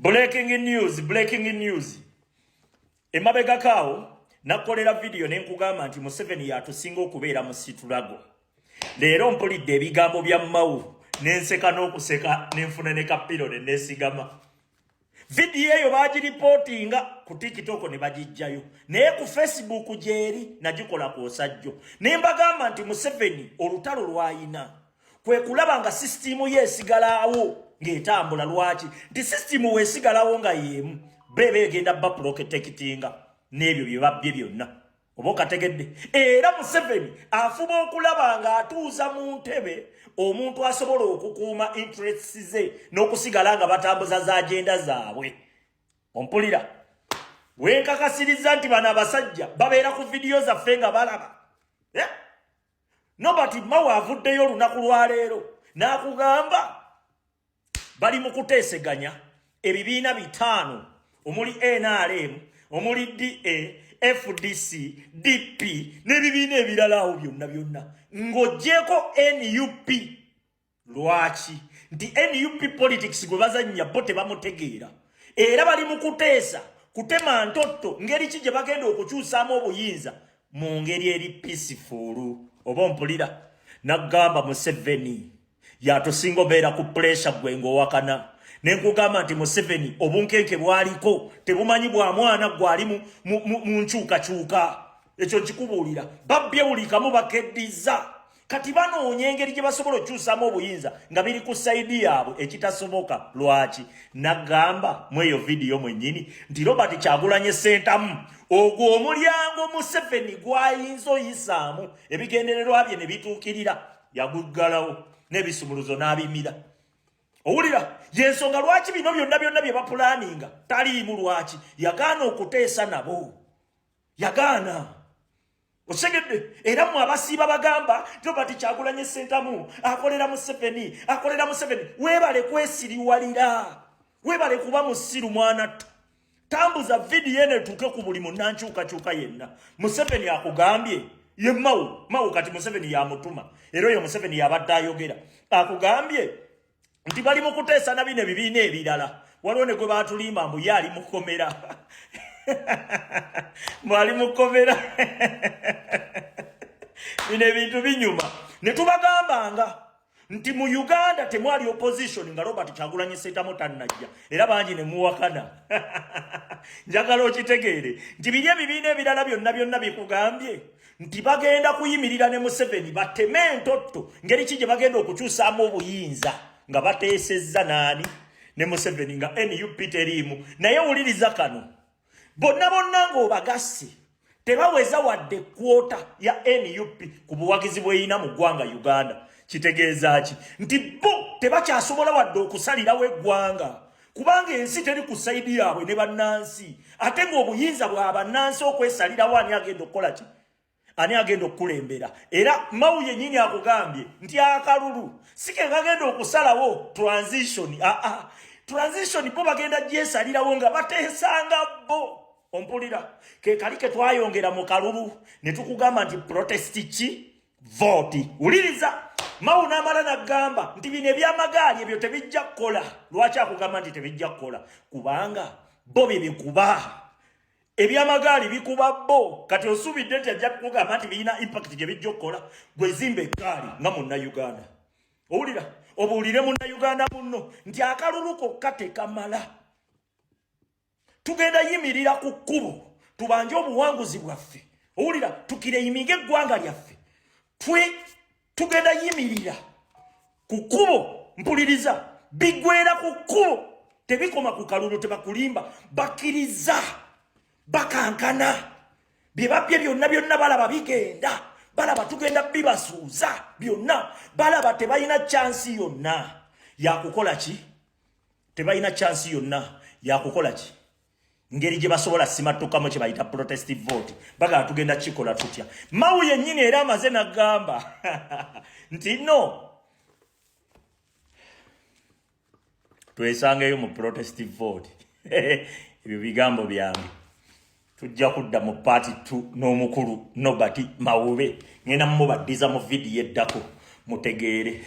Breaking news. Emabega kao nakolera video nenkugamba nti Museveni yatusinga okubeera mu situlago. Leero mpulidde ebigambo bya Mawu nenseka n'okuseka nenfuna ne kapiro ne nesigama. Video eyo bagiripotinga ku TikTok ne bagijjayo. Naye ku Facebook jeri nagikola ku osajjo. Ne mbagamba nti Museveni olutalo lwayina. Kwe kulaba nga system yesigalawo ng'etambula lwaki. Nti system wesigalawo nga yemu. Bebe egenda ba protectinga n'ebyo bye babbye byonna. Oba okategedde. Era Museveni afuba okulaba nga atuuza mu ntebe omuntu asobola okukuuma interests ze n'okusigala nga batambuza za agenda zaabwe. Ompulira. Wenkakasiriza nti bano abasajja babeera ku video zaffe nga balaba. Nobati Mawu avuddeyo olunaku lwa leero n'akugamba bali mu kuteeseganya ebibiina bitano omuli NRM, omuli DA, FDC, DP n'ebibiina ebirala awo byonna ng'oggyeko NUP. Lwaki? Nti NUP politics gwe bazannya bo tebamutegeera. Era bali mu kuteesa kutema ntotto ngeri ki gye bagenda okukyusaamu obuyinza mu ngeri eri peaceful. Oba mpulira nagamba Museveni yatusinga obeera ku pressure gwe ng'owakana. Nenkugamba nti Museveni obunkenke bwaliko tebumanyi bwa mwana gwali mu nkyukakyuka. Ekyo nkikubuulira babbye buli kamu bakeddiza. Kati banoonya engeri gye basobola okyusaamu obuyinza nga biri ku sayidi yaabwe ekitasoboka. Lwaki? Nagamba mu eyo vidiyo mwennyini nti Robert Kyagulanyi Ssentamu ogwo omulyango Museveni gwayinza oyisaamu ebigendererwa bye ne bituukirira yaguggalawo n'ebisumuluzo n'abimira. Owulira yensonga lwaki bino byonna bye bapulaninga taliimu. Lwaki? Yagaana okuteesa nabo. Yagaana. Osegedde. Era mu abasiiba bagamba Robert Kyagulanyi Ssentamu akolera Museveni. Weebale kwesiriwalira. Weebale kuba musiru mwanattu. Tambuza video ene tuke ku buli munnankyukakyuka yenna. Museveni akugambye ye Mawu kati Museveni yamutuma. Era oyo Museveni yabadde ayogera. Akugambye nti bali mu kuteesa na bino ebibiina ebirala. Waliwo ne gwe baatulimba mbu ye ali mukomera. Mwali mukomera. Bino ebintu binyuma. Ne tubagambanga nti mu Uganda temwali opposition nga Robert Kyagulanyi Ssentamu tannajja. Era bangi ne muwakana. Njagala okitegeere nti biri ebibiina ebirala byonna bikugambye nti bagenda kuyimirira ne Museveni bateme entotto ngeri ki gye bagenda okukyusaamu obuyinza nga bateesezza naani ne Museveni nga NUP teriimu. Naye wuliriza kano bonna ng'obagasse tebaweza wadde kwota ya NUP ku buwagizi bw'eyina mu ggwanga Uganda. Kitegeeza ki? Nti bo tebakyasobola wadde okusalirawo eggwanga kubanga ensi teri ku sayidi yaabwe ne bannansi. Ate ng'obuyinza bwa bannansi okwesalirawo ani agenda okukola ki? Ani agenda okukulembera? Era Mawu yennyini akugambye nti akalulu si ke kagenda okusalawo transition. Transition bo bagenda gyesalirawo nga bateesanga bo. Ompulira ke kali ke twayongera mu kalulu ne tukugamba nti protest ki? Vote. Uliriza Mawu n'amala n'agamba nti bino ebyamagaali ebyo tebijja kukola. Lwaki akugamba nti tebijja kukola? Kubanga bo bye bikuba. Ebyamagaali bikuba bo. Kati osuubidde nti ajja kukugamba nti birina impact gye bijja okukola. Gwe zimba eggaali nga Munnayuganda. Owulira? Obuulire Munnayuganda munno nti akalulu kokka tekamala. Tugenda yimirira ku kkubo tubanje obuwanguzi bwaffe. Owulira? Tukireyiminga eggwanga lyaffe. Tugenda yimirira ku kkubo. Mpuliriza bigwera ku kkubo. Tebikoma ku kalulu tebakulimba. Bakkiriza. Bakankana. Bye babbye byonna balaba bigenda. Balaba tugenda bibasuuza byonna. Balaba tebalina chansi yonna yakukola ki? Tebalina chansi yonna yakukola ki? Ngeri gye basobola simattukamu kye bayita protestive vote. Baga tugenda kikola tutya. Mawu yennyini era amaze n'agamba nti no twesangeyo mu protestive vote. Ebyo bigambo byange. Tujja kudda mu party 2 n'omukulu Nobati Mawube. Ngenda mubaddiza mu video eddako mutegeere.